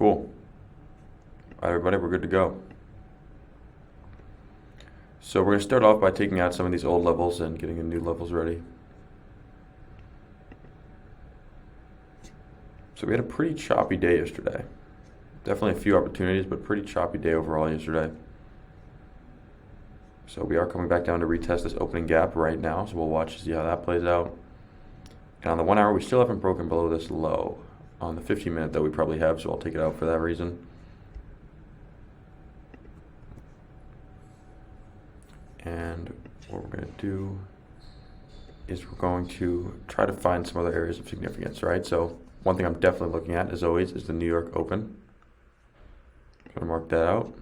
Cool. All right, everybody, we're good to go. So we're going to start off by taking out some of these old levels and getting the new levels ready. So we had a pretty choppy day yesterday. Definitely a few opportunities, but pretty choppy day overall yesterday. So we are coming back down to retest this opening gap right now, so we'll watch to see how that plays out. And on the 1 hour, we still haven't broken below this low. On the 15 minute, though, we probably have, so I'll take it out for that reason. And what we're going to do is we're going to try to find some other areas of significance, right? So one thing I'm definitely looking at, as always, is the New York Open. I'm going to mark that out.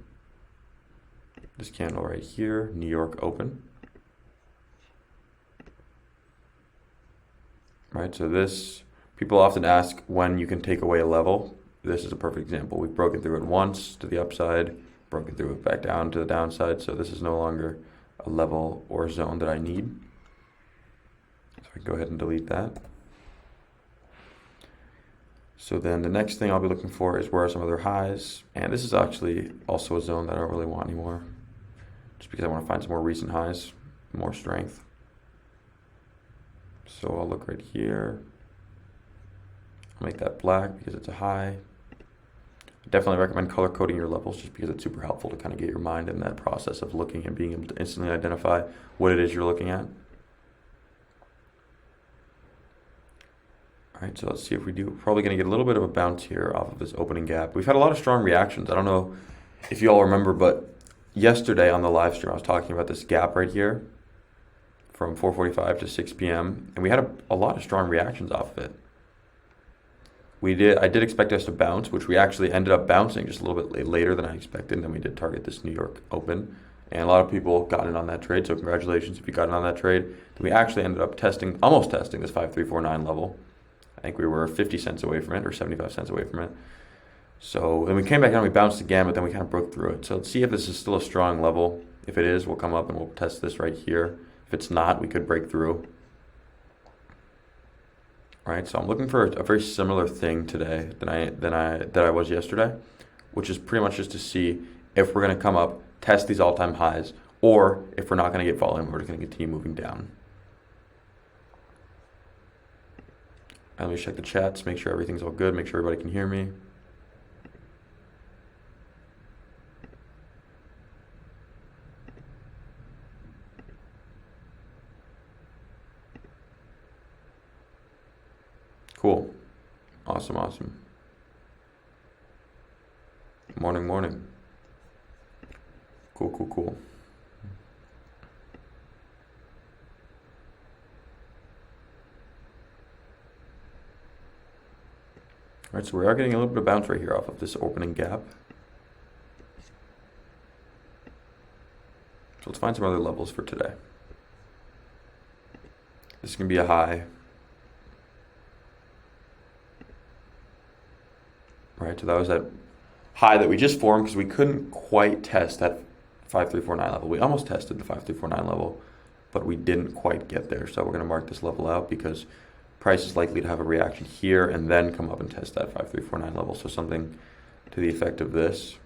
This candle right here, New York Open. Right, so this, people often ask when you can take away a level. This is a perfect example. We've broken through it once to the upside, broken through it back down to the downside, so this is no longer a level or zone that I need. So I can go ahead and delete that. So then the next thing I'll be looking for is where are some other highs, and this is actually also a zone that I don't really want anymore, just because I want to find some more recent highs, more strength. So I'll look right here. I'll make that black because it's a high. I definitely recommend color coding your levels just because it's super helpful to kind of get your mind in that process of looking and being able to instantly identify what it is you're looking at. All right, so let's see if we do. We're probably going to get a little bit of a bounce here off of this opening gap. We've had a lot of strong reactions. I don't know if you all remember, but yesterday on the live stream, I was talking about this gap right here from 4:45 to 6 p.m. and we had a lot of strong reactions off of it. I did expect us to bounce, which we actually ended up bouncing just a little bit later than I expected, and then we did target this New York Open. And a lot of people got in on that trade, so congratulations if you got in on that trade. Then we actually ended up almost testing this 5349 level. I think we were 50 cents away from it, or 75 cents away from it. So then we came back down, we bounced again, but then we kind of broke through it. So let's see if this is still a strong level. If it is, we'll come up and we'll test this right here. If it's not, we could break through. All right, so I'm looking for a very similar thing today than I was yesterday, which is pretty much just to see if we're going to come up, test these all-time highs, or if we're not going to get volume, we're just going to continue moving down. And let me check the chats, make sure everything's all good, make sure everybody can hear me. Cool. Awesome, awesome. Morning, morning. Cool, cool, cool. All right, so we are getting a little bit of bounce right here off of this opening gap. So let's find some other levels for today. This is going to be a high. Right, so that was that high that we just formed because we couldn't quite test that 5349 level. We almost tested the 5349 level, but we didn't quite get there. So we're going to mark this level out because price is likely to have a reaction here and then come up and test that 5349 level. So something to the effect of this.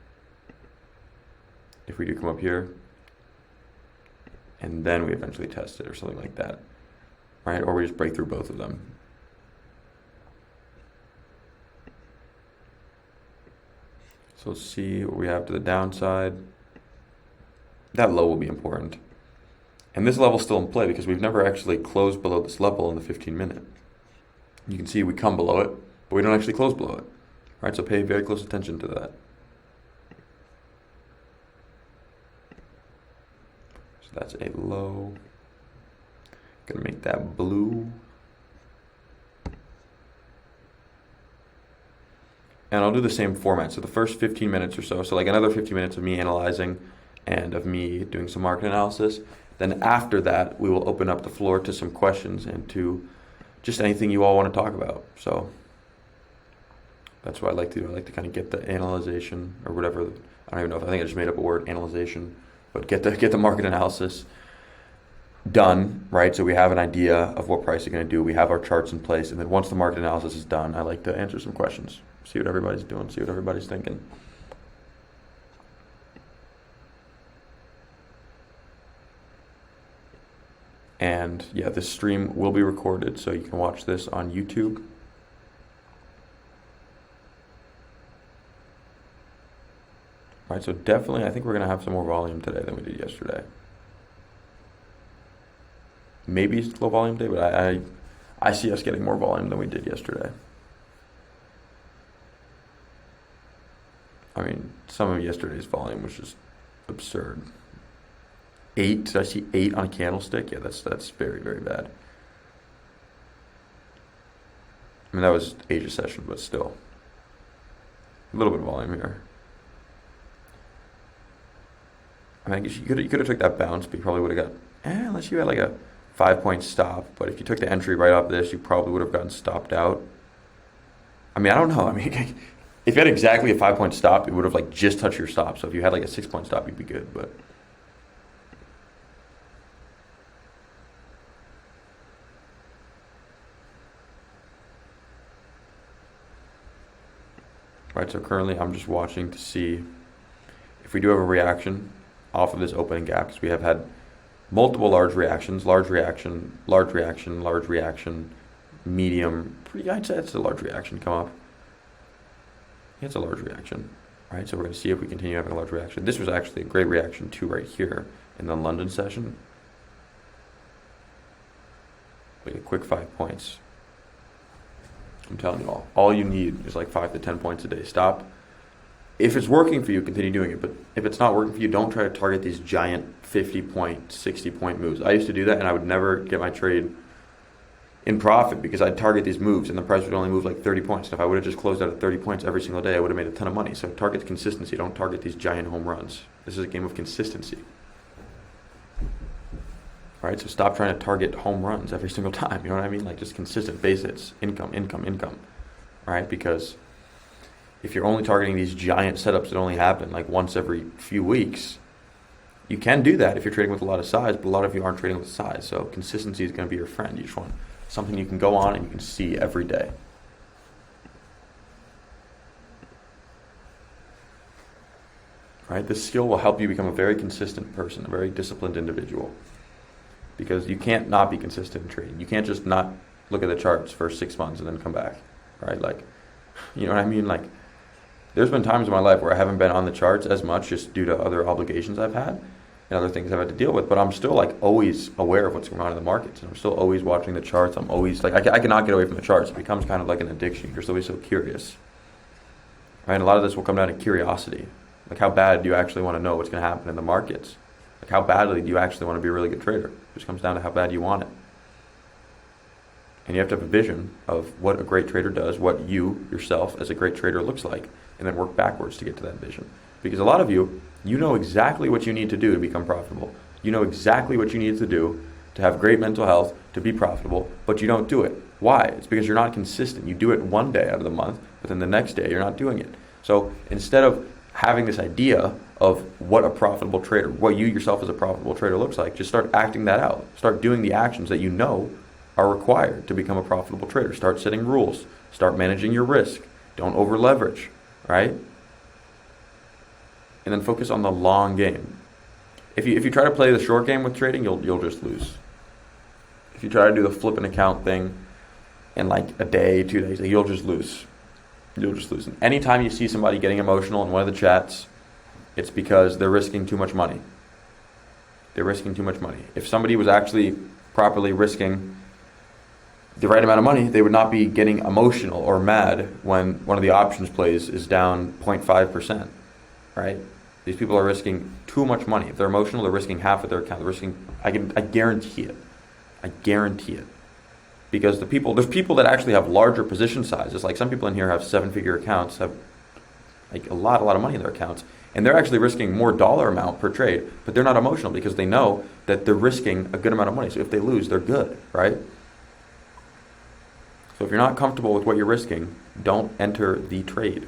If we do come up here, and then we eventually test it or something like that, right? Or we just break through both of them. So let's see what we have to the downside. That low will be important. And this level's still in play because we've never actually closed below this level in the 15 minute. You can see we come below it, but we don't actually close below it. Right, so pay very close attention to that. So that's a low. Gonna make that blue. And I'll do the same format. So the first 15 minutes or so like another 15 minutes of me analyzing and of me doing some market analysis. Then after that, we will open up the floor to some questions and to just anything you all want to talk about. So that's what I like to do. I like to kind of get the analyzation or whatever. I don't even know if I think I just made up a word, analyzation, but get the market analysis done, right? So we have an idea of what price is going to do. We have our charts in place. And then once the market analysis is done, I like to answer some questions, see what everybody's doing, see what everybody's thinking. And yeah, this stream will be recorded, so you can watch this on YouTube. All right, so definitely, I think we're going to have some more volume today than we did yesterday. Maybe it's low volume day, but I see us getting more volume than we did yesterday. I mean, some of yesterday's volume was just absurd. 8, did I see 8 on a candlestick? Yeah, that's very, very bad. I mean, that was Asia session, but still. A little bit of volume here. I mean, you could have took that bounce, but you probably would have got, unless you had like a 5-point stop. But if you took the entry right off this, you probably would have gotten stopped out. I mean, I don't know. I mean, if you had exactly a 5-point stop, it would have like just touched your stop. So if you had like a 6-point stop, you'd be good. But right, so currently I'm just watching to see if we do have a reaction off of this opening gap, because we have had multiple large reactions, large reaction, large reaction, large reaction, medium, I'd say it's a large reaction come up. It's a large reaction, right? So we're going to see if we continue having a large reaction. This was actually a great reaction too right here in the London session. Like a quick 5 points. I'm telling you all you need is like 5 to 10 points a day. Stop. If it's working for you, continue doing it. But if it's not working for you, don't try to target these giant 50-point, 60-point moves. I used to do that, and I would never get my trade in profit because I'd target these moves, and the price would only move like 30 points. And if I would have just closed out at 30 points every single day, I would have made a ton of money. So target consistency. Don't target these giant home runs. This is a game of consistency. All right, so stop trying to target home runs every single time. You know what I mean? Like just consistent base hits, income. All right, because if you're only targeting these giant setups that only happen like once every few weeks, you can do that if you're trading with a lot of size, but a lot of you aren't trading with size. So consistency is going to be your friend. You just want something you can go on and you can see every day. Right? This skill will help you become a very consistent person, a very disciplined individual. Because you can't not be consistent in trading. You can't just not look at the charts for 6 months and then come back. Right? Like, you know what I mean? Like, there's been times in my life where I haven't been on the charts as much just due to other obligations I've had and other things I've had to deal with, but I'm still like always aware of what's going on in the markets, and I'm still always watching the charts. I'm always like, I cannot get away from the charts. It becomes kind of like an addiction. You're just always so curious. Right? And a lot of this will come down to curiosity. Like, how bad do you actually want to know what's going to happen in the markets? Like, how badly do you actually want to be a really good trader? It just comes down to how bad you want it. And you have to have a vision of what a great trader does, what you, yourself, as a great trader looks like, and then work backwards to get to that vision. Because a lot of you know exactly what you need to do to become profitable. You know exactly what you need to do to have great mental health, to be profitable, but you don't do it. Why? It's because you're not consistent. You do it one day out of the month, but then the next day you're not doing it. So instead of having this idea of what a profitable trader, what you yourself as a profitable trader looks like, just start acting that out. Start doing the actions that you know are required to become a profitable trader. Start setting rules. Start managing your risk. Don't over leverage, right? And then focus on the long game. If you try to play the short game with trading, you'll just lose. If you try to do the flip an account thing in like a day, 2 days, you'll just lose. You'll just lose. And anytime you see somebody getting emotional in one of the chats, it's because they're risking too much money. They're risking too much money. If somebody was actually properly risking the right amount of money, they would not be getting emotional or mad when one of the options plays is down 0.5%, right? These people are risking too much money. If they're emotional, they're risking half of their account. They're risking, I guarantee it. I guarantee it. Because there's people that actually have larger position sizes. Like some people in here have 7-figure accounts, have like a lot of money in their accounts. And they're actually risking more dollar amount per trade, but they're not emotional because they know that they're risking a good amount of money. So if they lose, they're good, right? So if you're not comfortable with what you're risking, don't enter the trade.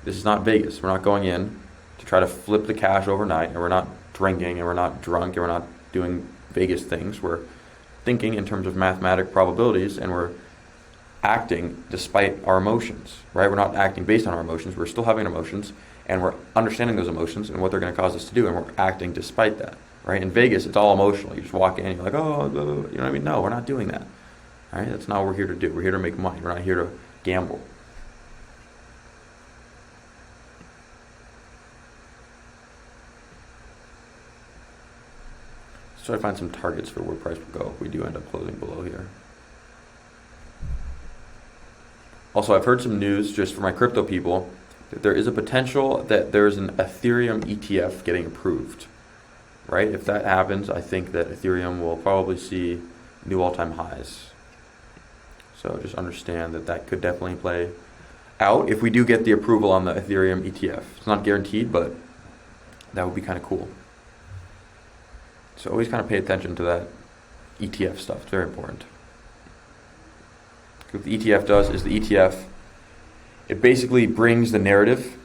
This is not Vegas. We're not going in to try to flip the cash overnight, and we're not drinking, and we're not drunk, and we're not doing Vegas thinks. We're thinking in terms of mathematic probabilities, and we're acting despite our emotions, right? We're not acting based on our emotions. We're still having emotions, and we're understanding those emotions and what they're going to cause us to do, and we're acting despite that, right? In Vegas, it's all emotional. You just walk in, you're like, oh, blah, blah, blah. You know what I mean? No, we're not doing that, right? That's not what we're here to do. We're here to make money. We're not here to gamble. So I find some targets for where price will go if we do end up closing below here. Also, I've heard some news just for my crypto people that there is a potential that there's an Ethereum ETF getting approved, right? If that happens, I think that Ethereum will probably see new all-time highs. So just understand that that could definitely play out if we do get the approval on the Ethereum ETF. It's not guaranteed, but that would be kind of cool. So always kind of pay attention to that ETF stuff. It's very important. What the ETF does is the ETF, it basically brings the narrative,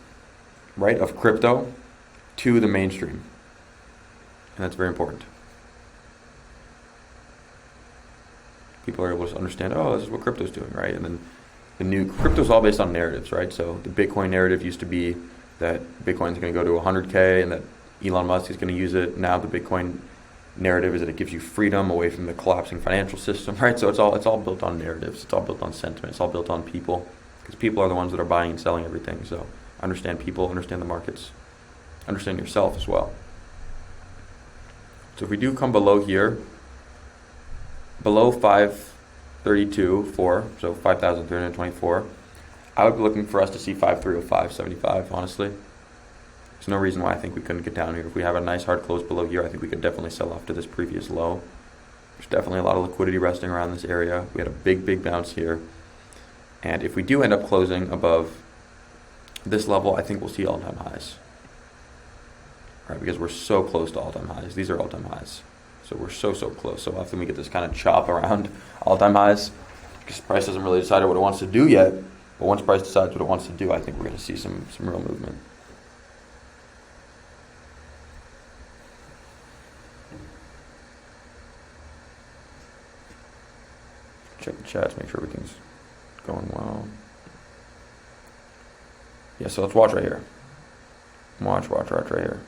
right, of crypto to the mainstream. And that's very important. People are able to understand, oh, this is what crypto's doing, right? And then the new crypto's all based on narratives, right? So the Bitcoin narrative used to be that Bitcoin's going to go to 100K and that Elon Musk is going to use it. Now the Bitcoin narrative is that it gives you freedom away from the collapsing financial system, right? So it's all built on narratives. It's all built on sentiment. It's all built on people, because people are the ones that are buying and selling everything. So understand people, understand the markets, understand yourself as well. So if we do come below here, below 532.4, so 5,324, I would be looking for us to see 5,305.75, honestly. There's no reason why I think we couldn't get down here. If we have a nice hard close below here, I think we could definitely sell off to this previous low. There's definitely a lot of liquidity resting around this area. We had a big bounce here. And if we do end up closing above this level, I think we'll see all-time highs. Right, because we're so close to all-time highs. These are all-time highs. So we're so close. So often we get this kind of chop around all-time highs because price hasn't really decided what it wants to do yet. But once price decides what it wants to do, I think we're going to see some real movement. Check the chats, make sure everything's going well. Yeah, so let's watch right here. Watch right here.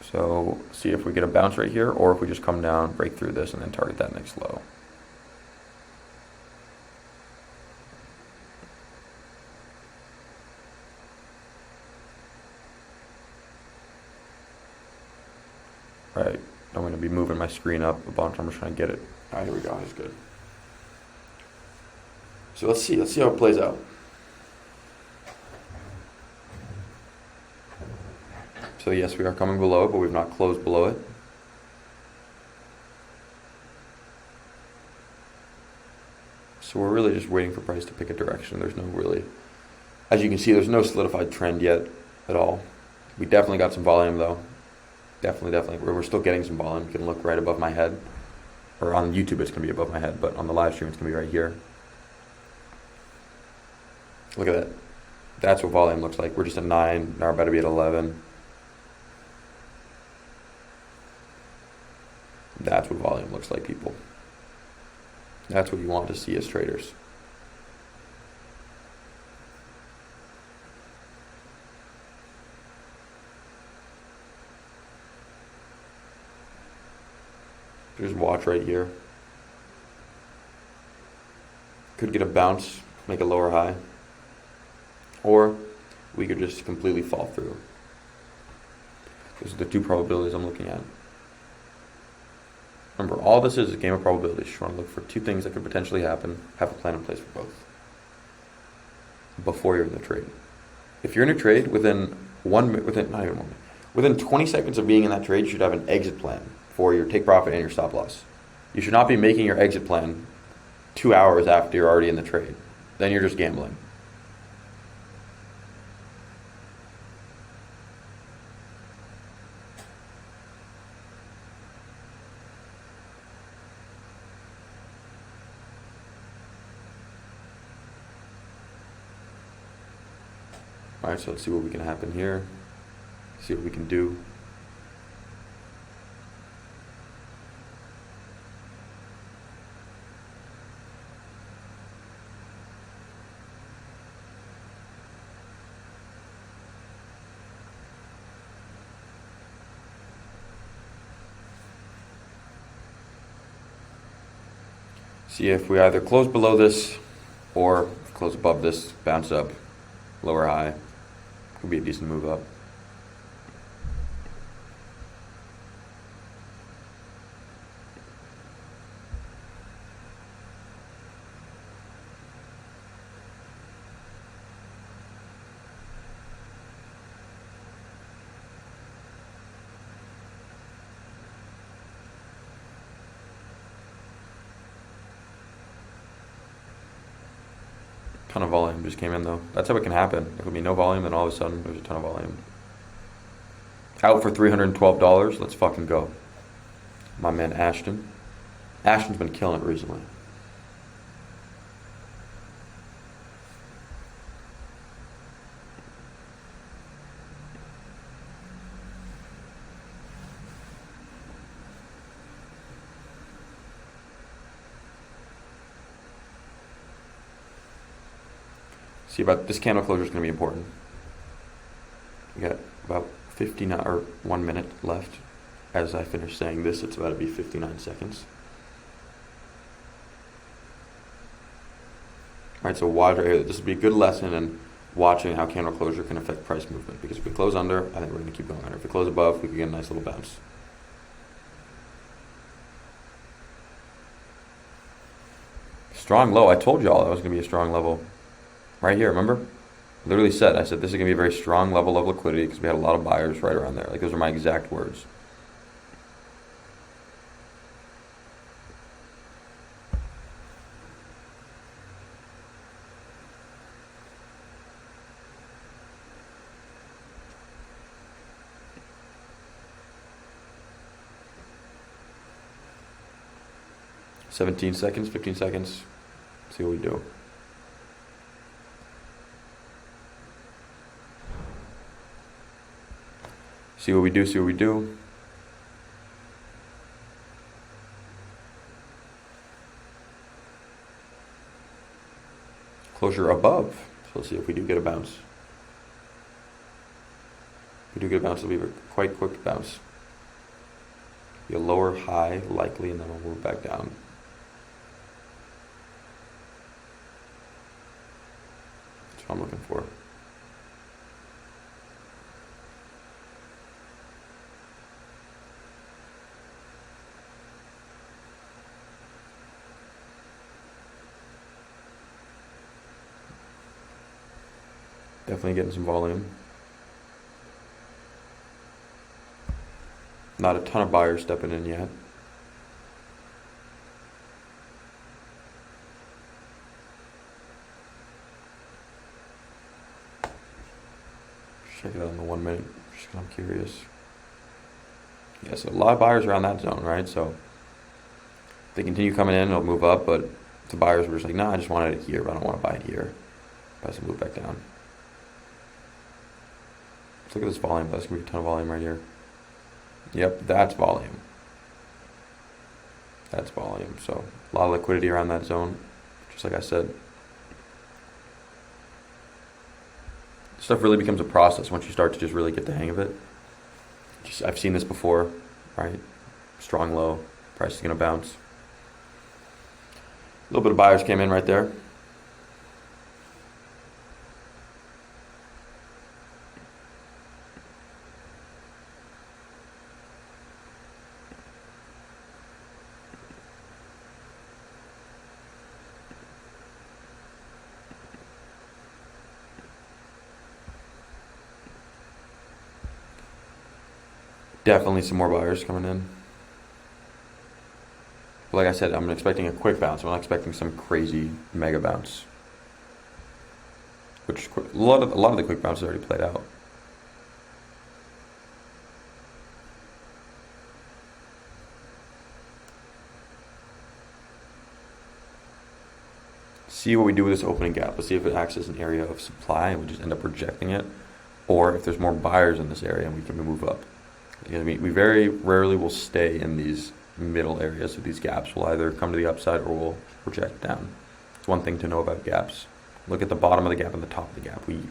So see if we get a bounce right here, or if we just come down, break through this, and then target that next low. Right, I'm going to be moving my screen up a bunch. I'm just trying to get it. All right, here we go. That's good. So let's see how it plays out. So yes, we are coming below it, but we've not closed below it. So we're really just waiting for price to pick a direction. There's no really, as you can see, there's no solidified trend yet at all. We definitely got some volume though. Definitely. We're still getting some volume. You can look right above my head. Or on YouTube it's going to be above my head, but on the live stream it's going to be right here. Look at that. That's what volume looks like. We're just at 9, now we're about to be at 11. That's what volume looks like, people. That's what you want to see as traders. Just watch right here. Could get a bounce, make a lower high. Or we could just completely fall through. Those are the two probabilities I'm looking at. Remember, all this is a game of probabilities. You want to look for two things that could potentially happen. Have a plan in place for both before you're in the trade. If you're in a trade within 20 seconds of being in that trade, you should have an exit plan for your take profit and your stop loss. You should not be making your exit plan 2 hours after you're already in the trade. Then you're just gambling. Alright, so let's see what we can happen here. See what we can do. See if we either close below this or close above this, bounce up, lower high. Could be a decent move up. Ton of volume just came in though. That's how it can happen. There could be no volume, then all of a sudden there's a ton of volume. Out for $312. Let's fucking go. My man Ashton. Ashton's been killing it recently. See, about this candle closure is going to be important. We got about 59 or 1 minute left. As I finish saying this, it's about to be 59 seconds. All right, so watch right here. This would be a good lesson in watching how candle closure can affect price movement. Because if we close under, I think we're going to keep going under. If we close above, we can get a nice little bounce. Strong low. I told y'all that was going to be a strong level. Right here, remember? Literally said, I said this is going to be a very strong level of liquidity because we had a lot of buyers right around there. Like, those are my exact words. $17 seconds, 15 seconds. See what we do. See what we do, see what we do. Closure above. So let's see if we do get a bounce. If we do get a bounce, it'll be a quite quick bounce. Be a lower high, likely, and then we'll move back down. That's what I'm looking for. Definitely getting some volume. Not a ton of buyers stepping in yet. Check it out in the 1 minute, just 'cause I'm curious. Yeah, so a lot of buyers around that zone, right? So if they continue coming in, it'll move up, but the buyers were just like, nah, I just wanted it here, but I don't want to buy it here. Price will move back down. Let's look at this volume. That's going to be a ton of volume right here. Yep, that's volume. That's volume. So a lot of liquidity around that zone, just like I said. Stuff really becomes a process once you start to just really get the hang of it. I've seen this before, right? Strong low, price is going to bounce. A little bit of buyers came in right there. Definitely some more buyers coming in. But like I said, I'm expecting a quick bounce. I'm not expecting some crazy mega bounce. Which a lot of the quick bounces already played out. See what we do with this opening gap. Let's see if it acts as an area of supply and we just end up rejecting it, or if there's more buyers in this area and we can move up. We very rarely will stay in these middle areas of these gaps. We'll either come to the upside or we'll reject down. It's one thing to know about gaps. Look at the bottom of the gap and the top of the gap. We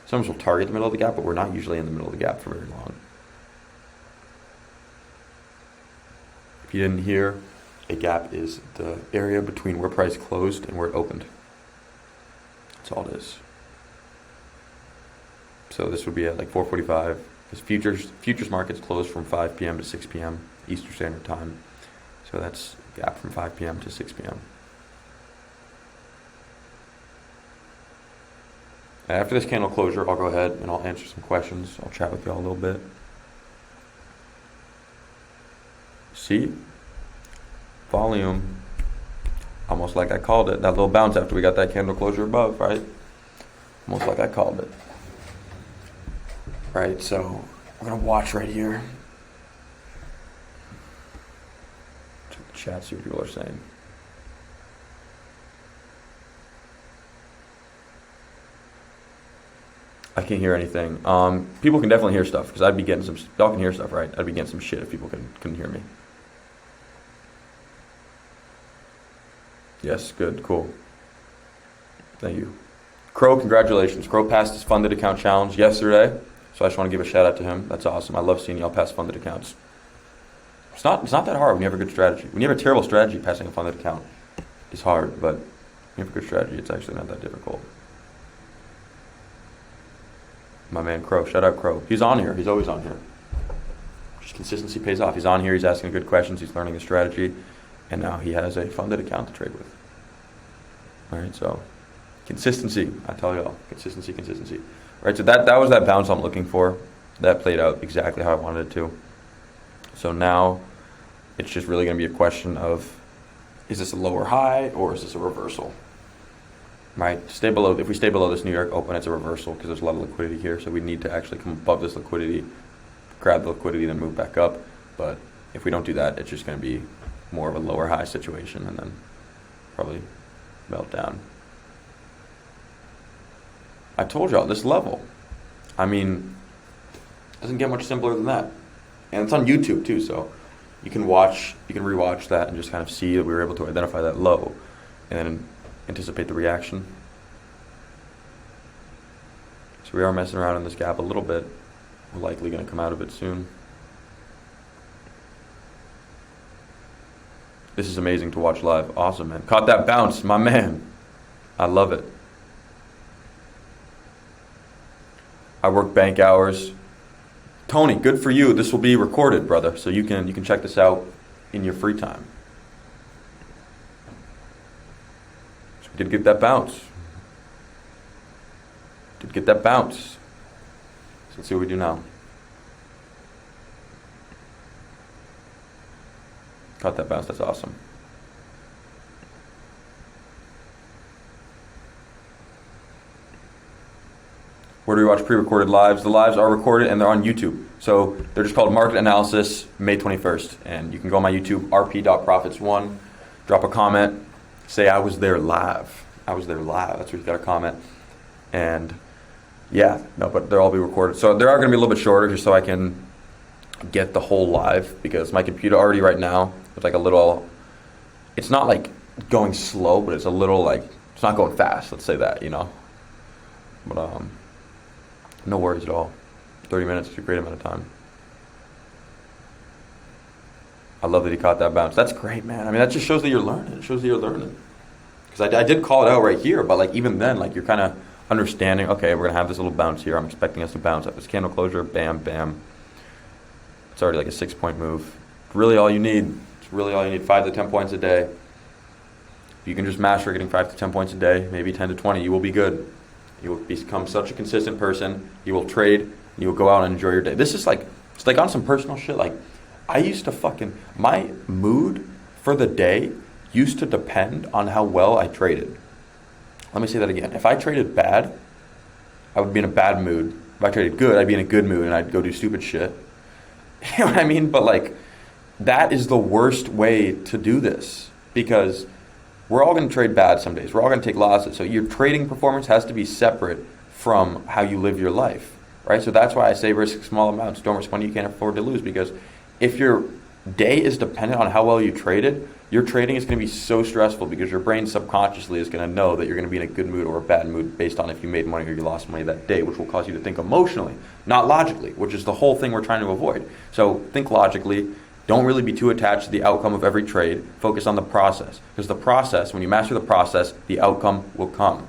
sometimes will target the middle of the gap, but we're not usually in the middle of the gap for very long. If you didn't hear, A gap is the area between where price closed and where it opened. That's all it is. So this would be at like 4:45 because futures markets close from 5 p.m. to 6 p.m. Eastern Standard Time. So that's a gap from 5 p.m. to 6 p.m. After this candle closure, I'll go ahead and I'll answer some questions. I'll chat with y'all a little bit. See? Volume. Almost like I called it. That little bounce after we got that candle closure above, right? Almost like I called it. Right, so we're going to watch right here. Check the chat, see what people are saying. I can't hear anything. People can definitely hear stuff because I'd be getting some. Y'all can hear stuff, right? I'd be getting some shit if people couldn't hear me. Yes, good, cool. Thank you. Crow, congratulations. Crow passed his funded account challenge yesterday, so I just want to give a shout out to him. That's awesome. I love seeing y'all pass funded accounts. It's not that hard when you have a good strategy. When you have a terrible strategy, passing a funded account is hard, but when you have a good strategy, it's actually not that difficult. My man Crow, shout out Crow. He's on here. He's always on here. Just consistency pays off. He's on here. He's asking good questions. He's learning the strategy, and now he has a funded account to trade with. All right, so consistency. I tell y'all, consistency. All right, so that was that bounce I'm looking for. That played out exactly how I wanted it to. So now it's just really going to be a question of, is this a lower high or is this a reversal? Right, if we stay below this New York Open, it's a reversal because there's a lot of liquidity here. So we need to actually come above this liquidity, grab the liquidity, then move back up. But if we don't do that, it's just going to be more of a lower high situation and then probably melt down. I told y'all this level. I mean, doesn't get much simpler than that. And it's on YouTube too, so you can rewatch that and just kind of see that we were able to identify that low and then anticipate the reaction. So we are messing around in this gap a little bit. We're likely going to come out of it soon. This is amazing to watch live. Awesome, man. Caught that bounce, my man. I love it. I work bank hours. Tony, good for you. This will be recorded, brother, so you can check this out in your free time. So we did get that bounce. So let's see what we do now. Caught that bounce. That's awesome. Where do we watch pre-recorded lives? The lives are recorded and they're on YouTube. So they're just called Market Analysis May 21st. And you can go on my YouTube, rp.profits1, drop a comment, say I was there live. That's where you got to comment. And yeah, no, but they'll all be recorded. So they are going to be a little bit shorter just so I can get the whole live because my computer already right now, it's like a little, it's not like going slow, but it's a little like, it's not going fast. Let's say that, you know. But no worries at all. 30 minutes is a great amount of time. I love that he caught that bounce. That's great, man. I mean, that just shows that you're learning. It shows that you're learning. Because I did call it out right here, but like even then, like you're kind of understanding, okay, we're going to have this little bounce here. I'm expecting us to bounce at this candle closure. Bam, bam. It's already like a 6-point move. It's really all you need. 5 to 10 points a day. If you can just master getting 5 to 10 points a day, maybe 10 to 20, you will be good. You will become such a consistent person. You will trade. You will go out and enjoy your day. This is like, it's like on some personal shit. Like, I used to my mood for the day used to depend on how well I traded. Let me say that again. If I traded bad, I would be in a bad mood. If I traded good, I'd be in a good mood and I'd go do stupid shit. You know what I mean? But like, that is the worst way to do this because we're all going to trade bad some days. We're all going to take losses. So your trading performance has to be separate from how you live your life, right? So that's why I say risk small amounts. Don't risk money you can't afford to lose because if your day is dependent on how well you traded, your trading is going to be so stressful because your brain subconsciously is going to know that you're going to be in a good mood or a bad mood based on if you made money or you lost money that day, which will cause you to think emotionally, not logically, which is the whole thing we're trying to avoid. So think logically, Don't really be too attached to the outcome of every trade. Focus on the process. Because the process, when you master the process, the outcome will come.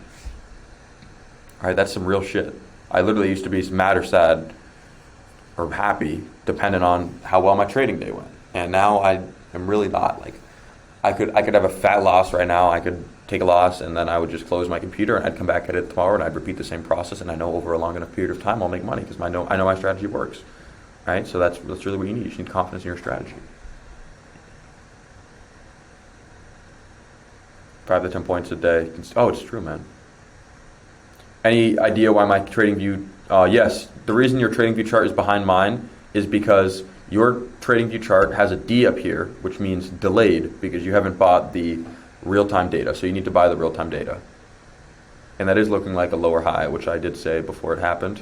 All right, that's some real shit. I literally used to be mad or sad or happy depending on how well my trading day went. And now I am really not. Like, I could have a fat loss right now. I could take a loss and then I would just close my computer and I'd come back at it tomorrow and I'd repeat the same process, and I know over a long enough period of time I'll make money because I know my strategy works. Right? So that's really what you need. You just need confidence in your strategy. 5 to 10 points a day. Oh, it's true, man. Any idea why my trading view? Yes, the reason your trading view chart is behind mine is because your trading view chart has a D up here, which means delayed, because you haven't bought the real-time data. So you need to buy the real-time data. And that is looking like a lower high, which I did say before it happened.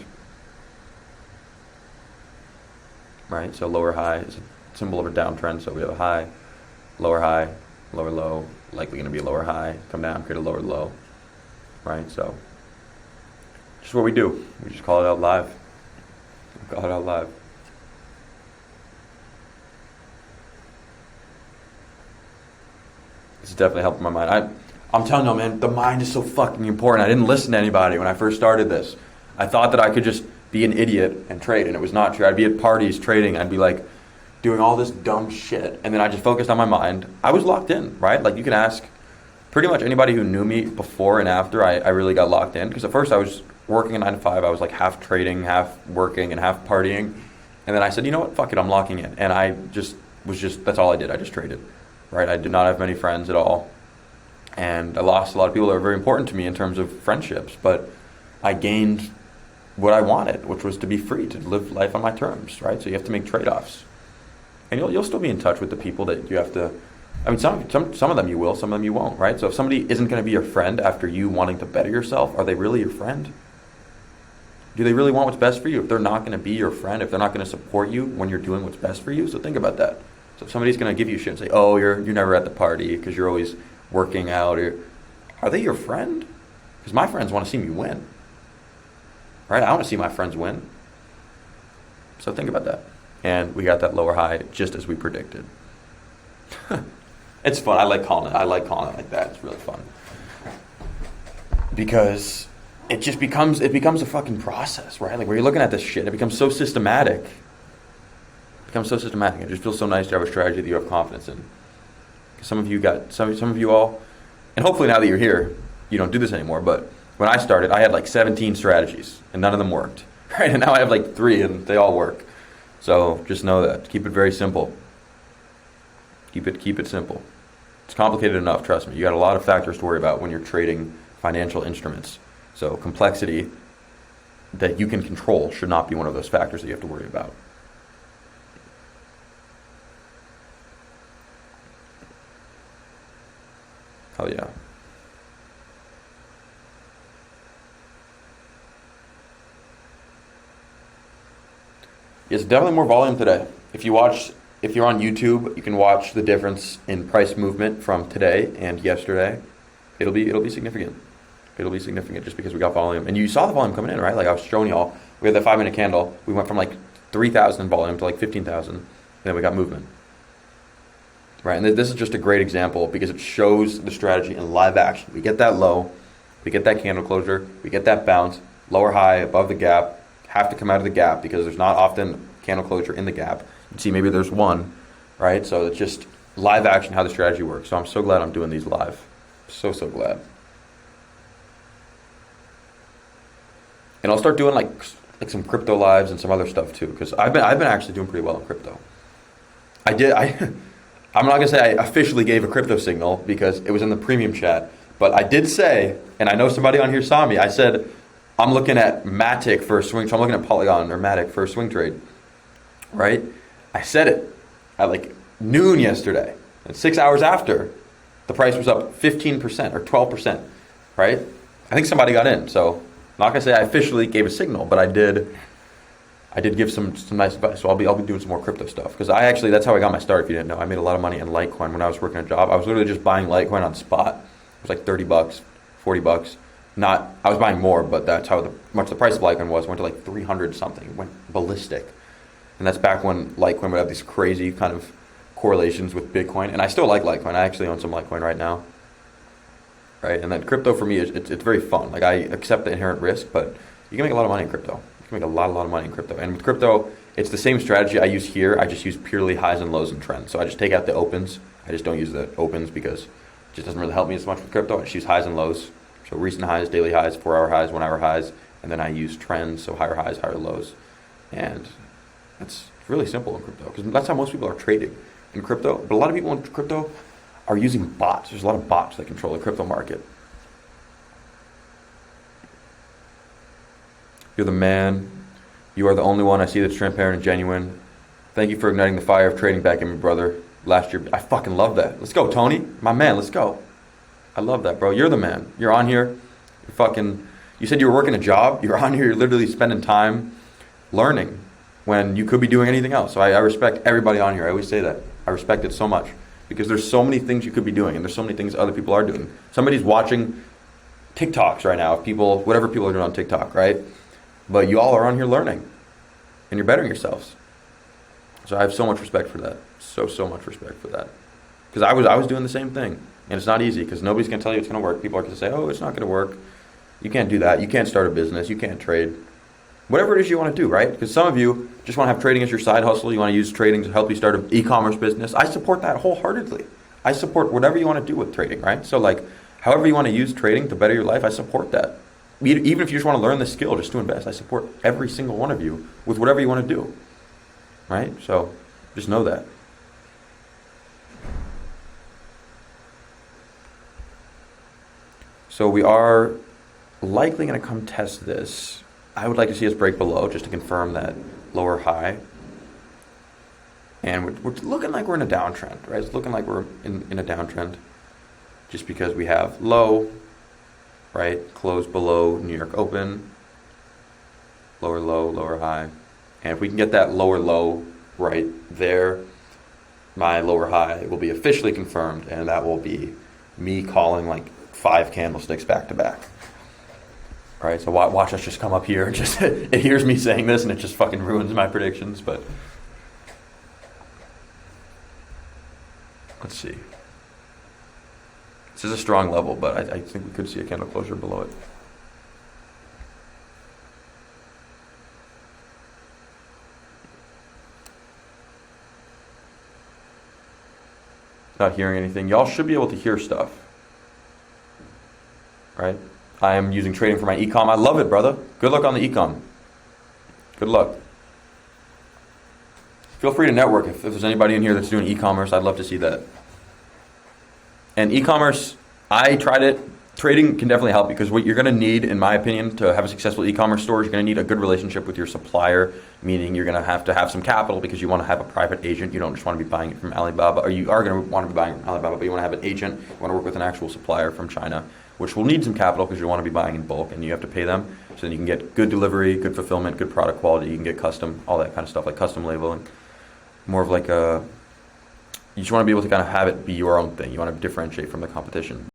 Right, so lower high is a symbol of a downtrend. So we have a high, lower low, likely going to be a lower high, come down, create a lower low. Right, so just what we do. We just call it out live. Call it out live. It's definitely helping my mind. I'm telling you, man, the mind is so fucking important. I didn't listen to anybody when I first started this. I thought that I could just be an idiot and trade, and it was not true. I'd be at parties trading. I'd be like doing all this dumb shit, and then I just focused on my mind. I was locked in, right? Like, you can ask pretty much anybody who knew me before and after. I really got locked in, because at first I was working a 9 to 5. I was like half trading, half working, and half partying. And then I said, you know what, fuck it, I'm locking in. And I that's all I did. I just traded, right? I did not have many friends at all. And I lost a lot of people that were very important to me in terms of friendships. But I gained what I wanted, which was to be free, to live life on my terms, right? So you have to make trade-offs. And you'll still be in touch with the people that you have to. I mean, some of them you will, some of them you won't, right? So if somebody isn't going to be your friend after you wanting to better yourself, are they really your friend? Do they really want what's best for you? If they're not going to be your friend, if they're not going to support you when you're doing what's best for you, so think about that. So if somebody's going to give you shit and say, oh, you're never at the party because you're always working out, are they your friend? Because my friends want to see me win, right? I want to see my friends win. So think about that. And we got that lower high just as we predicted. It's fun. I like calling it like that. It's really fun. Because it just becomes a fucking process, right? Like, where you're looking at this shit, it becomes so systematic. It just feels so nice to have a strategy that you have confidence in. Some of you all, and hopefully now that you're here, you don't do this anymore, but when I started, I had like 17 strategies, and none of them worked, right? And now I have like 3, and they all work. So just know that. Keep it very simple. Keep it simple. It's complicated enough, trust me. You got a lot of factors to worry about when you're trading financial instruments. So complexity that you can control should not be one of those factors that you have to worry about. Hell yeah. Yes, definitely more volume today. If you're on YouTube, you can watch the difference in price movement from today and yesterday. It'll be significant. It'll be significant just because we got volume. And you saw the volume coming in, right? Like I was showing y'all, we had that 5-minute candle. We went from like 3,000 volume to like 15,000, and then we got movement. Right, and this is just a great example because it shows the strategy in live action. We get that low, we get that candle closure, we get that bounce, lower high above the gap, have to come out of the gap because there's not often candle closure in the gap. You can see maybe there's one, right? So it's just live action how the strategy works. So I'm so glad I'm doing these live. So glad. And I'll start doing like some crypto lives and some other stuff too, because I've been actually doing pretty well in crypto. I'm not going to say I officially gave a crypto signal because it was in the premium chat, but I did say, and I know somebody on here saw me, I said, I'm looking at Matic for a swing, so I'm looking at Polygon or Matic for a swing trade, right? I said it at like noon yesterday, and 6 hours after, the price was up 15% or 12%, right? I think somebody got in, so I'm not going to say I officially gave a signal, but I did give some nice advice. So I'll be doing some more crypto stuff because that's how I got my start. If you didn't know, I made a lot of money in Litecoin when I was working a job. I was literally just buying Litecoin on spot. It was like $30, $40. I was buying more, but that's how much the price of Litecoin was. It went to like 300 something. It went ballistic, and that's back when Litecoin would have these crazy kind of correlations with Bitcoin, and I still like Litecoin. I actually own some Litecoin right now, right? And then crypto for me is it's very fun. Like I accept the inherent risk, but you can make a lot of money in crypto. You can make a lot of money in crypto. And with crypto, it's the same strategy I use here. I just use purely highs and lows and trends. So I just take out the opens. I just don't use the opens because it just doesn't really help me as much with crypto. I just use highs and lows. So recent highs, daily highs, 4-hour highs, 1-hour highs, and then I use trends, so higher highs, higher lows. And it's really simple in crypto because that's how most people are trading in crypto. But a lot of people in crypto are using bots. There's a lot of bots that control the crypto market. You're the man. You are the only one I see that's transparent and genuine. Thank you for igniting the fire of trading back in me, brother. Last year, I fucking love that. Let's go, Tony. My man, let's go. I love that, bro. You're the man. You're on here. You're fucking... You said you were working a job. You're on here. You're literally spending time learning when you could be doing anything else. So I respect everybody on here. I always say that. I respect it so much because there's so many things you could be doing and there's so many things other people are doing. Somebody's watching TikToks right now. People, whatever people are doing on TikTok, right? But you all are on here learning and you're bettering yourselves. So I have so much respect for that. So much respect for that. Because I was doing the same thing. And it's not easy because nobody's going to tell you it's going to work. People are going to say, oh, it's not going to work. You can't do that. You can't start a business. You can't trade. Whatever it is you want to do, right? Because some of you just want to have trading as your side hustle. You want to use trading to help you start an e-commerce business. I support that wholeheartedly. I support whatever you want to do with trading, right? So like, however you want to use trading to better your life, I support that. Even if you just want to learn the skill just to invest, I support every single one of you with whatever you want to do, right? So just know that. So we are likely going to come test this. I would like to see us break below just to confirm that lower high. And we're looking like we're in a downtrend, right? It's looking like we're in a downtrend just because we have low, right? Close below New York open, lower low, lower high. And if we can get that lower low right there, my lower high will be officially confirmed, and that will be me calling like 5 candlesticks back to back. All right, so watch us just come up here and just it hears me saying this and it just fucking ruins my predictions. But let's see. This is a strong level, but I think we could see a candle closure below it. Not hearing anything. Y'all should be able to hear stuff. Right? I am using trading for my e-com. I love it, brother. Good luck on the e-com. Good luck. Feel free to network if there's anybody in here that's doing e-commerce. I'd love to see that. And e-commerce, I tried it. Trading can definitely help because what you're going to need, in my opinion, to have a successful e-commerce store, you're going to need a good relationship with your supplier, meaning you're going to have some capital because you want to have a private agent. You don't just want to be buying it from Alibaba, or you are going to want to be buying it from Alibaba, but you want to have an agent. You want to work with an actual supplier from China, which will need some capital because you want to be buying in bulk and you have to pay them. So then you can get good delivery, good fulfillment, good product quality. You can get custom, all that kind of stuff, like custom labeling. More of like you just want to be able to kind of have it be your own thing. You want to differentiate from the competition.